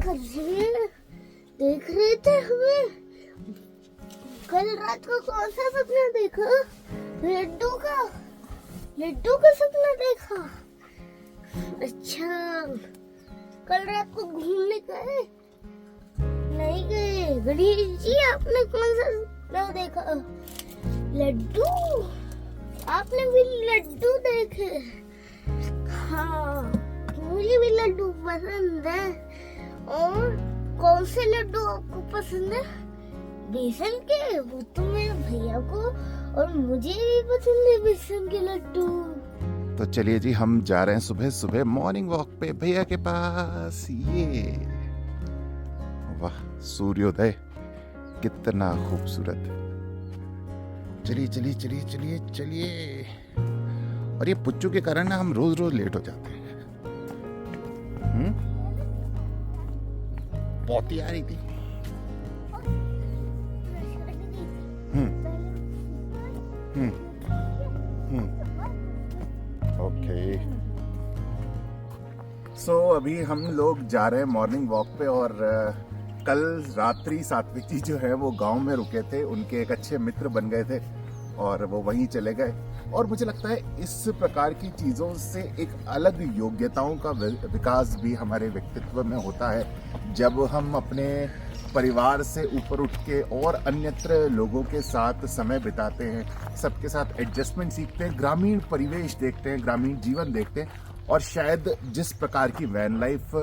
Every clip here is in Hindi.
अरे देख रहे थे हमें कल रात को कौन सा सपना देखा? लड्डू का सपना देखा। अच्छा, कल रात को घूमने गए? नहीं गए। गणेश जी आपने कौन सा सपना देखा? लड्डू। आपने भी लड्डू देखे? हाँ, मुझे भी लड्डू पसंद है। और कौन से लड्डू आपको पसंद है? बेसन के? वो तो मेरे भैया को और मुझे भी पसंद है बेसन के लड्डू। तो चलिए जी, हम जा रहे हैं सुबह सुबह मॉर्निंग वॉक पे भैया के पास। ये वाह, सूर्योदय कितना खूबसूरत। चलिए चलिए चलिए चलिए चलिए। और ये पुच्चू के कारण ना हम रोज रोज लेट हो जाते हैं। बहुत ही आ रही थी। ओके, सो अभी हम लोग जा रहे हैं मॉर्निंग वॉक पे। और कल रात्रि सात्विक जी जो है वो गांव में रुके थे, उनके एक अच्छे मित्र बन गए थे और वो वहीं चले गए। और मुझे लगता है इस प्रकार की चीज़ों से एक अलग योग्यताओं का विकास भी हमारे व्यक्तित्व में होता है जब हम अपने परिवार से ऊपर उठ के और अन्यत्र लोगों के साथ समय बिताते हैं, सबके साथ एडजस्टमेंट सीखते हैं, ग्रामीण परिवेश देखते हैं, ग्रामीण जीवन देखते हैं। और शायद जिस प्रकार की वैन लाइफ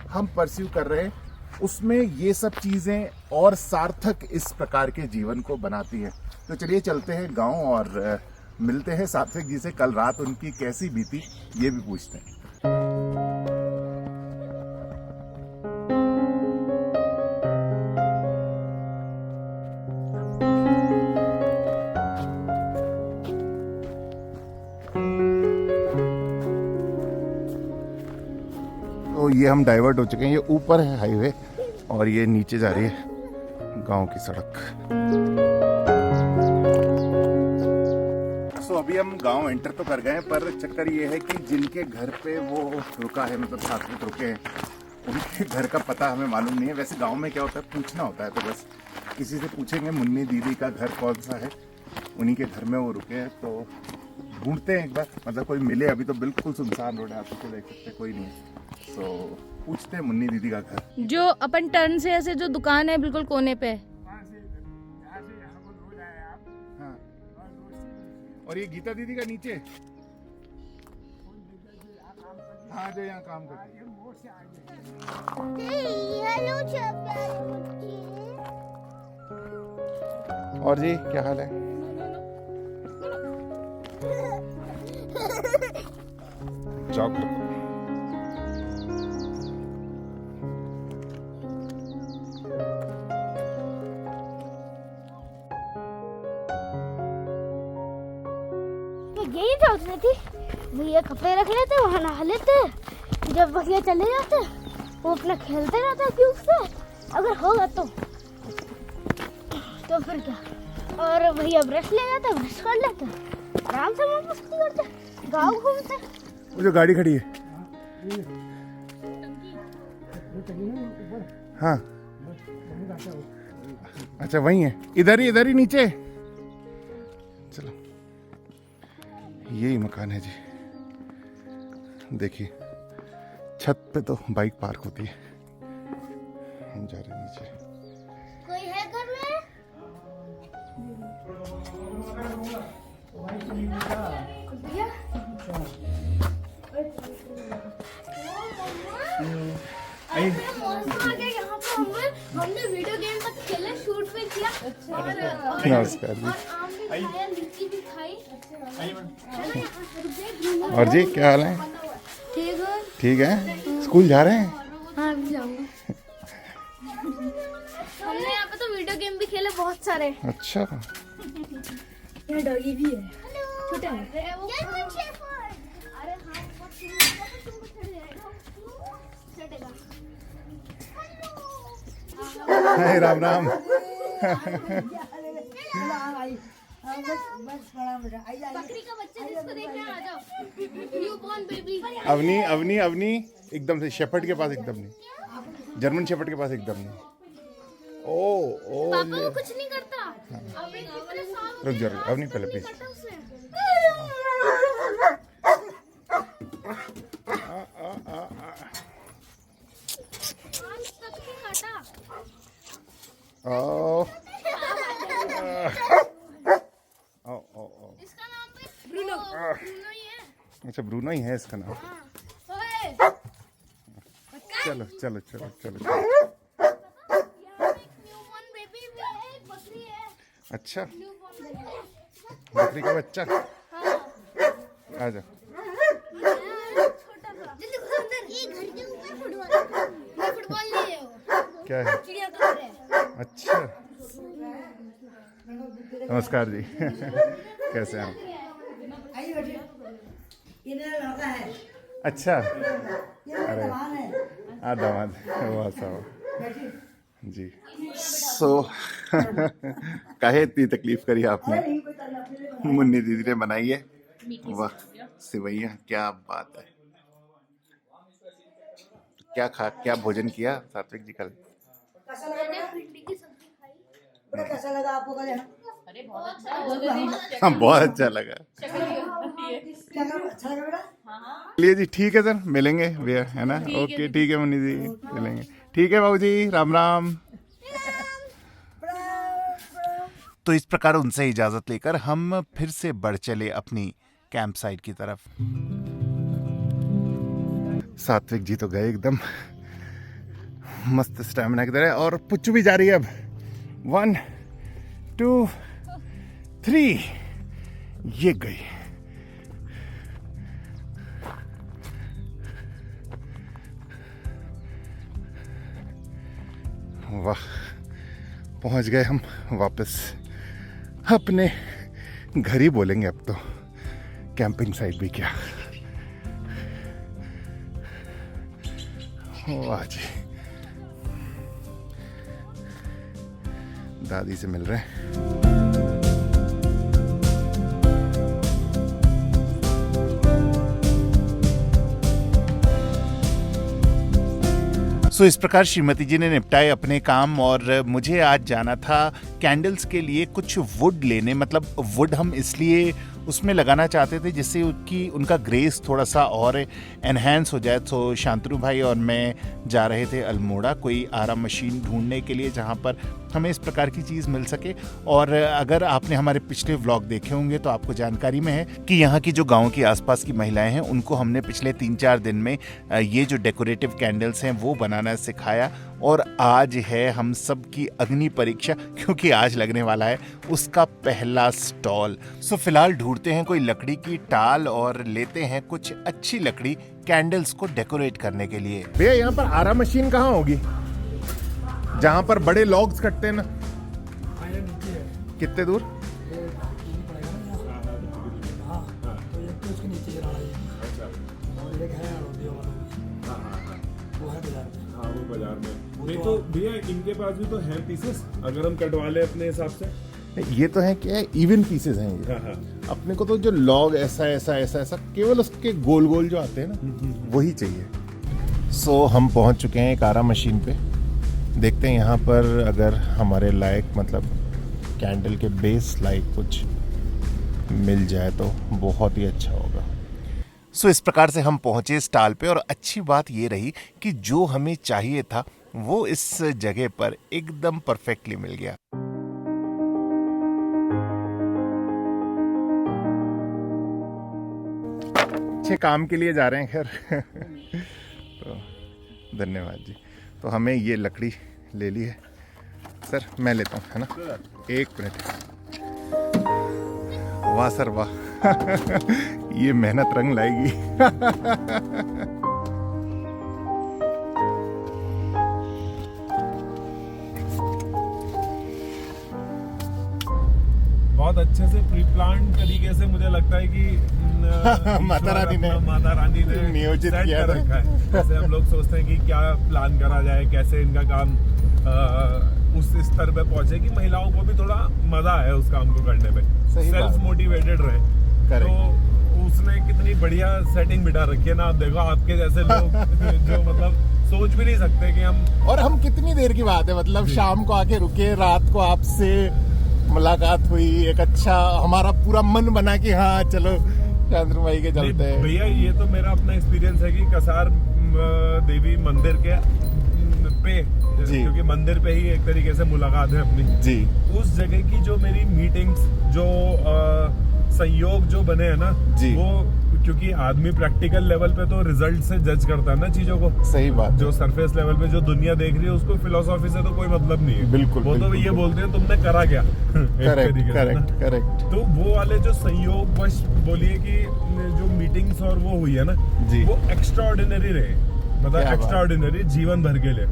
हम परस्यू कर रहे हैं उसमें ये सब चीज़ें और सार्थक इस प्रकार के जीवन को बनाती हैं। तो चलिए चलते हैं गांव और मिलते हैं सात्विक जी से। कल रात उनकी कैसी बीती ये भी पूछते हैं। तो ये हम डाइवर्ट हो चुके हैं। ये ऊपर है हाईवे और ये नीचे जा रही है गांव की सड़क। सो अभी हम गांव एंटर तो कर गए, पर चक्कर ये है कि जिनके घर पे वो रुका है, मतलब सात्विक रुके हैं, उनके घर का पता हमें मालूम नहीं है। वैसे गांव में क्या होता है, पूछना होता है, तो बस किसी से पूछेंगे मुन्नी दीदी का घर कौन सा है, उन्हीं के घर में वो रुके हैं। तो ढूंढते हैं एक बार, मतलब कोई मिले। अभी तो बिल्कुल सुनसान रोड है, आप तो देख सकते कोई नहीं है। तो पूछते हैं मुन्नी दीदी का घर। जो अपन टर्न से ऐसे जो दुकान है बिल्कुल कोने पे। हाँ, और ये गीता दीदी का नीचे। हाँ, जो यहाँ काम करती है। और जी क्या हाल है? चौक रखो। यही सोच रही थी, भैया कपड़े रख लेते, वहाँ नहा लेते। जब भैया चले जाते वो अपना खेलते रहता क्यूब से, अगर होगा तो फिर क्या। और भैया ब्रश ले जाते, ब्रश कर लेते, आराम से वापस करते, गाँव घूमते। वो जो गाड़ी खड़ी है, हाँ अच्छा वही है, इधर ही नीचे। चलो, यही मकान है जी। देखिए छत पे तो बाइक पार्क होती है। हम जा रहे हैं नीचे। कोई है घर में? भैया हमने वीडियो गेम तक खेले, शूट भी किया और नमस्कार जी। खाया, लीची भी खाई। और जी क्या हाल है? ठीक है। ठीक है। स्कूल जा रहे हैं? हाँ, भी जाऊंगा। हमने यहाँ पे तो वीडियो गेम भी खेले बहुत सारे। अच्छा, यहाँ डॉगी भी है, छोटा है। अरे हाँ, हाय राम राम। बकरी का बच्चा जिसको देखना आ जाओ, न्यू बॉर्न बेबी। अवनी एकदम से शेपर्ड के पास एकदम नहीं। जर्मन शेफर्ड के पास एकदम नहीं। ओ पापा वो कुछ नहीं करता। अबे कितने साल रुक जाओ, अब नहीं, पहले प्लीज। ओ इसका नाम भी ब्रूनो ही है। अच्छा, ब्रूनो ही है इसका नाम। चलो चलो चलो चलो। न्यूबॉर्न बेबी भी है, एक बकरी है। अच्छा, न्यूबॉर्न बेबी। बकरी का बच्चा। आ जाओ। छोटा सा। जल्दी घुस अंदर। ये घर के ऊपर फुटबॉल नहीं है वो। क्या है? चिड़िया घर है। अच्छा, नमस्कार जी। कैसे हैं? ये मेरा लड़का है। अच्छा, ये मेरा अरे जवान है। दामाद वाह साहब जी। सो काहे इतनी तकलीफ करी आपने? नहीं कोई करना अपने लिए मुन्नी दीदी ने बनाई है। वाह, सेवैया, क्या बात है। क्या भोजन किया सात्विक जी कल? कैसा लगा बेटा? भिंडी की सब्जी खाई। बेटा कैसा लगा आपको कल यहाँ? अरे बहुत अच्छा। हाँ, बहुत अच्छा लगा। क्या लगा? अच्छा लगा बेटा? चलिए जी, ठीक है सर, मिलेंगे भैया, है ना? ओके, ठीक है मुन्नी जी, मिलेंगे। ठीक है बाबू जी, राम राम। तो इस प्रकार उनसे इजाजत लेकर हम फिर से बढ़ चले अपनी कैंप साइट की तरफ। सात्विक जी तो गए एकदम मस्त स्टैमिना की तरह, और पुच्चू भी जा रही है अब। 1 2 3 ये गई। वाह, पहुंच गए हम वापस अपने घर ही बोलेंगे अब तो, कैंपिंग साइट भी क्या। वाह जी, दादी से मिल रहे हैं। सो इस प्रकार श्रीमती जी ने निपटाए अपने काम, और मुझे आज जाना था कैंडल्स के लिए कुछ वुड लेने। मतलब वुड हम इसलिए उसमें लगाना चाहते थे जिससे उनका ग्रेस थोड़ा सा और एनहेंस हो जाए। तो शांतनु भाई और मैं जा रहे थे अल्मोड़ा कोई आराम मशीन ढूंढने के लिए जहां पर हमें इस प्रकार की चीज़ मिल सके। और अगर आपने हमारे पिछले व्लॉग देखे होंगे तो आपको जानकारी में है कि यहाँ की जो गाँव की आसपास की महिलाएं हैं उनको हमने पिछले 3-4 दिन में ये जो डेकोरेटिव कैंडल्स हैं वो बनाना सिखाया। और आज है हम सब की अग्नि परीक्षा, क्योंकि आज लगने वाला है उसका पहला स्टॉल। सो फिलहाल ढूंढते हैं कोई लकड़ी की टाल और लेते हैं कुछ अच्छी लकड़ी कैंडल्स को डेकोरेट करने के लिए। भैया, यहाँ पर आरा मशीन कहाँ होगी जहाँ पर बड़े लॉग्स कटते हैं ना? कितने दूर? बाजार में नहीं तो भैया इनके पास भी तो है पीसेस, अगर हम कटवा ले अपने हिसाब से। ये तो है क्या, इवन पीसेस हैं ये। हाँ। अपने को तो जो लॉग ऐसा ऐसा ऐसा ऐसा केवल उसके गोल गोल जो आते हैं ना वही चाहिए। सो हम पहुंच चुके हैं एक आरा मशीन पे। देखते हैं यहाँ पर अगर हमारे लायक, मतलब कैंडल के बेस लायक कुछ मिल जाए तो बहुत ही अच्छा होगा। सो इस प्रकार से हम पहुंचे स्टॉल पे, और अच्छी बात ये रही कि जो हमें चाहिए था वो इस जगह पर एकदम परफेक्टली मिल गया। अच्छे काम के लिए जा रहे हैं खैर। तो धन्यवाद जी। तो हमें ये लकड़ी ले ली है सर, मैं लेता हूँ, है ना? 1 मिनट। वाह सर वाह। ये मेहनत रंग लाएगी। बहुत अच्छे से प्री प्लान तरीके से मुझे लगता है कि माता रानी ने नियोजित सेट किया कर रखा है। जैसे हम लोग सोचते हैं कि क्या प्लान करा जाए, कैसे इनका काम उस स्तर पे पहुंचे कि महिलाओं को भी थोड़ा मजा आए उस काम को करने में, सेल्फ मोटिवेटेड रहे। तो उसने कितनी बढ़िया सेटिंग बिठा रखी है ना। आप देखो, आपके जैसे लोग जो मतलब सोच भी नहीं सकते कि हम। और हम कितनी देर की बात है, मतलब शाम को आके रुके, रात को आपसे मुलाकात हुई, एक अच्छा हमारा पूरा मन बना कि हाँ चलो शांतनु भाई के चलते हैं। भैया ये तो मेरा अपना एक्सपीरियंस है कि कसार देवी मंदिर के पे, क्योंकि मंदिर पे ही एक तरीके से मुलाकात है अपनी जी, उस जगह की जो मेरी मीटिंग्स, जो संयोग जो बने हैं ना जी, वो, क्योंकि आदमी प्रैक्टिकल लेवल पे तो रिजल्ट से जज करता है ना चीजों को। सही बात, जो सरफेस लेवल पे जो दुनिया देख रही है उसको फिलोसॉफी से तो कोई मतलब नहीं है। बिल्कुल, वो तो बिल्कुल, ये बिल्कुल। बोलते हैं तुमने करा क्या। Correct correct correct. तो वो वाले जो संयोग बस बोलिए कि जो मीटिंग्स और वो हुई है ना जी, वो एक्स्ट्राऑर्डिनरी रहे, मतलब क्या बात। एक्स्ट्राऑर्डिनरी जीवन भर के लिए।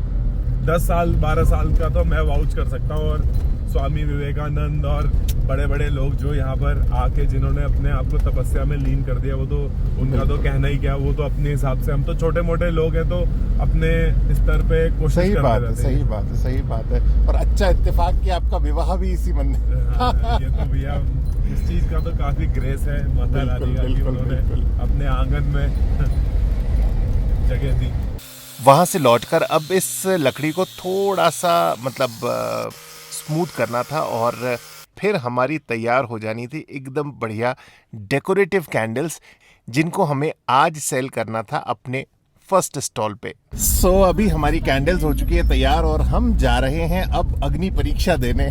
10 साल 12 साल का तो मैं वाउच कर सकता हूँ। और स्वामी विवेकानंद और बड़े बड़े लोग जो यहाँ पर आके जिन्होंने अपने आप को तपस्या में लीन कर दिया, वो तो उनका तो कहना ही क्या, वो तो अपने हिसाब से, हम तो छोटे मोटे लोग हैं तो अपने स्तर पे कोशिश सही करते बात है, रहते हैं। सही बात है, सही बात है। और अच्छा इत्तेफाक कि आपका विवाह भी इसी मंदिर। हाँ, ये तो भैया इस चीज का तो काफी ग्रेस है माता रानी का कि बिल्कुल, उन्होंने बिल्कुल। अपने आंगन में जगह दी। वहाँ से लौटकर अब इस लकड़ी को थोड़ा सा मतलब स्मूथ करना था और फिर हमारी तैयार हो जानी थी एकदम बढ़िया डेकोरेटिव कैंडल्स, जिनको हमें आज सेल करना था अपने फर्स्ट स्टॉल पे। सो अभी हमारी कैंडल्स हो चुकी है तैयार और हम जा रहे हैं अब अग्नि परीक्षा देने।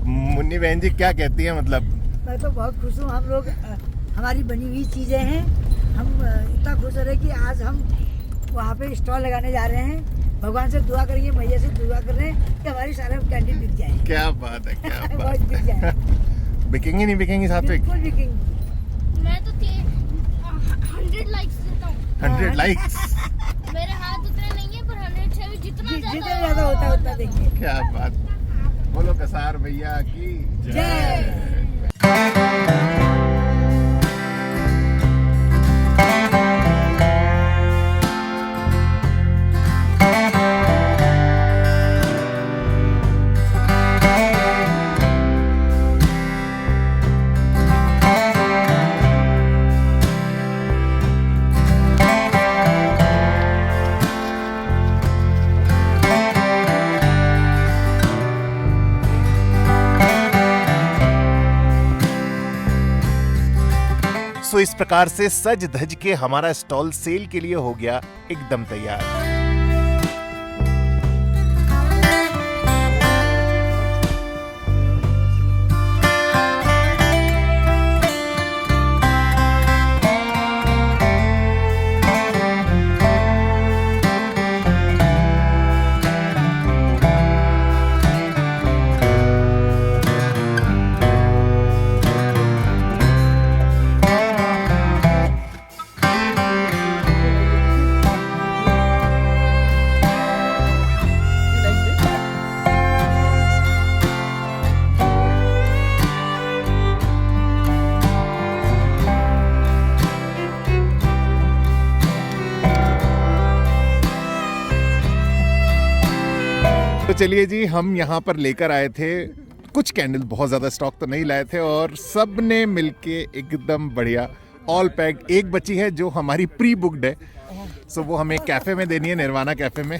मुन्नी बहन जी क्या कहती हैं? मतलब मैं तो बहुत खुश हूँ। हम लोग हमारी बनी हुई चीजें हैं, हम इतना खुश हो रहे कि आज हम वहाँ पे स्टॉल लगाने जा रहे हैं। भगवान से दुआ करेंगे, मैया से दुआ कर रहे हैं कि हमारी सारे कैंडल बिक जाए। क्या बात है, क्या बहुत बात बिक जाए। बिकेंगी नहीं बिकेंगी सात्विक? बिल्कुल बिकेंगी। मैं तो 100 लाइक्स देता हूँ। 100 लाइक्स? मेरे हाथ उतने नहीं है पर 100 से भी जितना जितना ज्यादा होता है उतना देंगे। क्या बात, बोलो कसार भैया की जय। सो इस प्रकार से सज धज के हमारा स्टॉल सेल के लिए हो गया एकदम तैयार। तो चलिए जी, हम यहाँ पर लेकर आए थे कुछ कैंडल, बहुत ज़्यादा स्टॉक तो नहीं लाए थे और सब ने मिलके एकदम बढ़िया ऑल पैक्ड। एक बची है जो हमारी प्री बुक्ड है, सो वो हमें कैफ़े में देनी है, निर्वाणा कैफ़े में।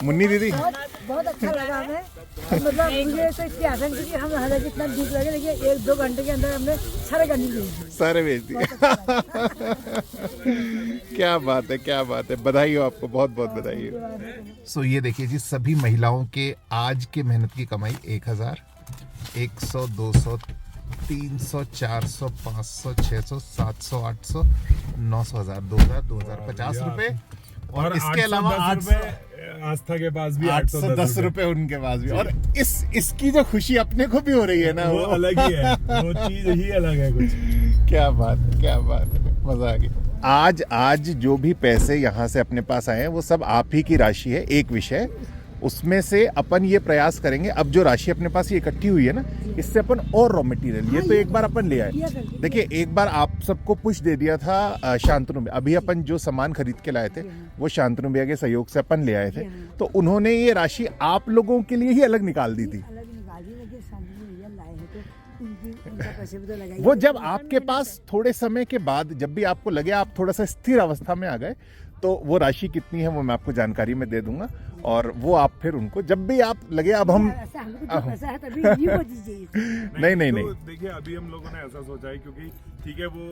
मुन्नी दीदी बहुत अच्छा लगा हमें। मतलब मुझे तो इतनी आसान थी कि हम हालांकि इतना डीप लगे, लेकिन 1-2 घंटे के अंदर हमने सारे कैंडल भेज दिए। सारे भेज दिए। क्या बात है, क्या बात है, बधाई हो आपको, बहुत बहुत बधाई हो। सो ये देखिए जी, सभी महिलाओं के आज के मेहनत की कमाई 1000, 100, 200, 300, 400, 500, 600, 700, 800, 900, 1000, 2000, 2050 रुपए और इसके अलावा 810 आस्था के पास भी 810 रुपए उनके पास भी। और इसकी जो खुशी अपने को भी हो रही है ना, वो अलग ही है, वो चीज ही अलग है कुछ। क्या बात है, क्या बात है, मजा आ गया। आज जो भी पैसे यहाँ से अपने पास आए हैं वो सब आप ही की राशि है। एक विषय, उसमें से अपन ये प्रयास करेंगे, अब जो राशि अपने पास ये इकट्ठी हुई है ना, इससे अपन और रॉ मटेरियल, ये तो एक बार अपन ले आए। देखिए, एक बार आप सबको पुश दे दिया था शांतनु में, अभी अपन जो सामान खरीद के लाए थे वो शांतनु भैया के सहयोग से अपन ले आए थे, तो उन्होंने ये राशि आप लोगों के लिए ही अलग निकाल दी थी। वो जब आपके पास थोड़े समय के बाद, जब भी आपको लगे आप थोड़ा सा स्थिर अवस्था में आ गए, तो वो राशि कितनी है वो मैं आपको जानकारी में दे दूंगा, और वो आप फिर उनको जब भी आप लगे अब हम ऐसा हमको जो पैसा है तभी रिव्यू को दीजिए। नहीं तो देखिए अभी हम लोगों ने ऐसा सोचा है, क्योंकि ठीक है वो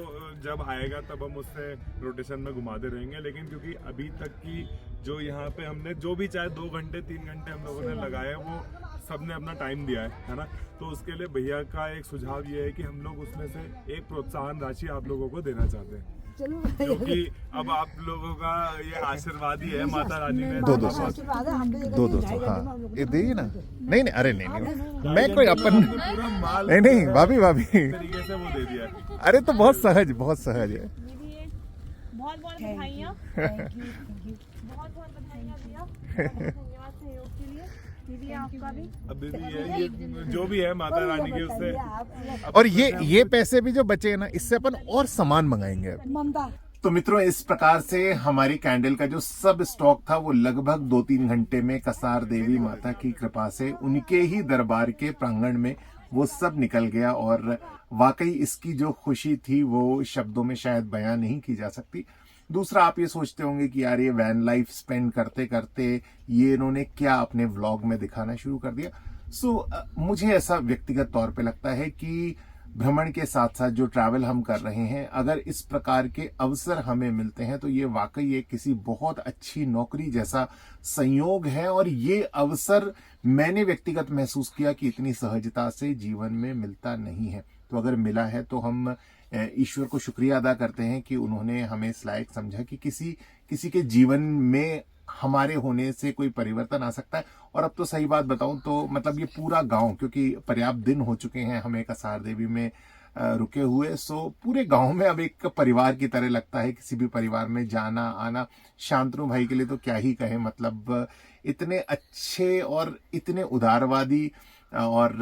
जब आएगा तब हम उससे रोटेशन में घुमाते रहेंगे, लेकिन क्योंकि अभी तक की जो यहाँ पे हमने जो भी चाहे 2 घंटे 3 घंटे हम लोगों ने लगाए, वो सबने अपना टाइम दिया है ना। तो उसके लिए भैया का एक सुझाव ये है कि हम लोग उसमें से एक प्रोत्साहन राशि आप लोगों को देना चाहते हैं, चलो क्योंकि अब आप लोगों का ये आशीर्वाद ही है, माता रानी ने 200 आशीर्वाद है, हम तो ये 200 हाँ ये दीजिए ना। नहीं नहीं अरे नहीं मैं कोई अपन पूरा माल नहीं भाभी तरीके से वो दे दिया है। अरे तो बहुत सहज है। बहुत बहुत बधाइयाँ, थैंक यू। बहुत बहुत बधाइयाँ भैया, धन्यवाद सहयोग के लिए। दीदी आपका भी। अब दीदी ये जो भी है माता रानी के उससे, और ये पैसे भी जो बचे हैं ना, इससे अपन और सामान मंगाएंगे। ममता तो मित्रों इस प्रकार से हमारी कैंडल का जो सब स्टॉक था वो लगभग 2-3 घंटे में कसार देवी माता की कृपा से उनके ही दरबार के प्रांगण में वो सब निकल गया, और वाकई इसकी जो खुशी थी वो शब्दों में शायद बयां नहीं की जा सकती। दूसरा, आप ये सोचते होंगे कि यार ये वैन लाइफ स्पेंड करते करते ये इन्होंने क्या अपने व्लॉग में दिखाना शुरू कर दिया। मुझे ऐसा व्यक्तिगत तौर पे लगता है कि भ्रमण के साथ साथ जो ट्रैवल हम कर रहे हैं, अगर इस प्रकार के अवसर हमें मिलते हैं तो ये वाकई एक किसी बहुत अच्छी नौकरी जैसा संयोग है, और ये अवसर मैंने व्यक्तिगत महसूस किया कि इतनी सहजता से जीवन में मिलता नहीं है। तो अगर मिला है तो हम ईश्वर को शुक्रिया अदा करते हैं कि उन्होंने हमें इस लायक समझा कि किसी के जीवन में हमारे होने से कोई परिवर्तन आ सकता है। और अब तो सही बात बताऊं तो मतलब ये पूरा गांव, क्योंकि पर्याप्त दिन हो चुके हैं हमें कसार देवी में रुके हुए, पूरे गांव में अब एक परिवार की तरह लगता है। किसी भी परिवार में जाना आना, शांतनु भाई के लिए तो क्या ही कहें, मतलब इतने अच्छे और इतने उदारवादी और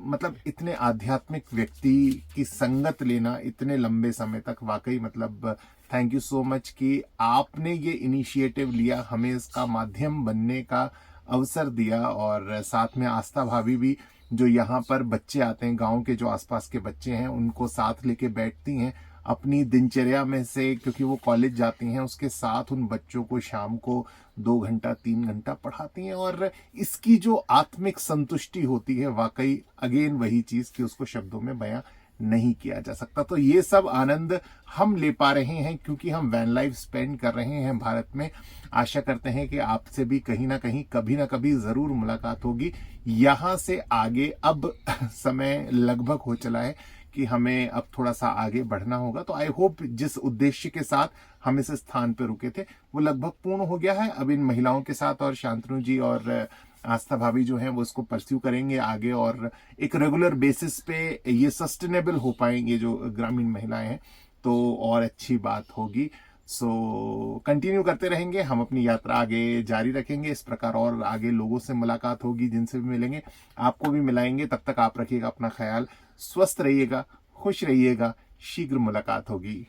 मतलब इतने आध्यात्मिक व्यक्ति की संगत लेना इतने लंबे समय तक, वाकई मतलब थैंक यू सो मच कि आपने ये इनिशिएटिव लिया, हमें इसका माध्यम बनने का अवसर दिया। और साथ में आस्था भाभी भी, जो यहाँ पर बच्चे आते हैं, गांव के जो आसपास के बच्चे हैं, उनको साथ लेके बैठती हैं अपनी दिनचर्या में से, क्योंकि वो कॉलेज जाती हैं, उसके साथ उन बच्चों को शाम को 2 घंटा 3 घंटा पढ़ाती हैं। और इसकी जो आत्मिक संतुष्टि होती है, वाकई अगेन वही चीज कि उसको शब्दों में बयां नहीं किया जा सकता। तो ये सब आनंद हम ले पा रहे हैं क्योंकि हम वैन लाइफ स्पेंड कर रहे हैं भारत में। आशा करते हैं कि आपसे भी कहीं ना कहीं कभी ना कभी जरूर मुलाकात होगी। यहां से आगे अब समय लगभग हो चला है कि हमें अब थोड़ा सा आगे बढ़ना होगा। तो आई होप जिस उद्देश्य के साथ हम इस स्थान पर रुके थे वो लगभग पूर्ण हो गया है। अब इन महिलाओं के साथ और शांतनु जी और आस्था भाभी जो है वो इसको परस्यू करेंगे आगे, और एक रेगुलर बेसिस पे ये सस्टेनेबल हो पाएंगे जो ग्रामीण महिलाएं हैं, तो और अच्छी बात होगी। कंटिन्यू करते रहेंगे, हम अपनी यात्रा आगे जारी रखेंगे इस प्रकार, और आगे लोगों से मुलाकात होगी जिनसे भी मिलेंगे, आपको भी मिलाएंगे। तब तक आप रखिएगा अपना ख्याल, स्वस्थ रहिएगा, खुश रहिएगा, शीघ्र मुलाकात होगी।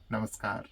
नमस्कार।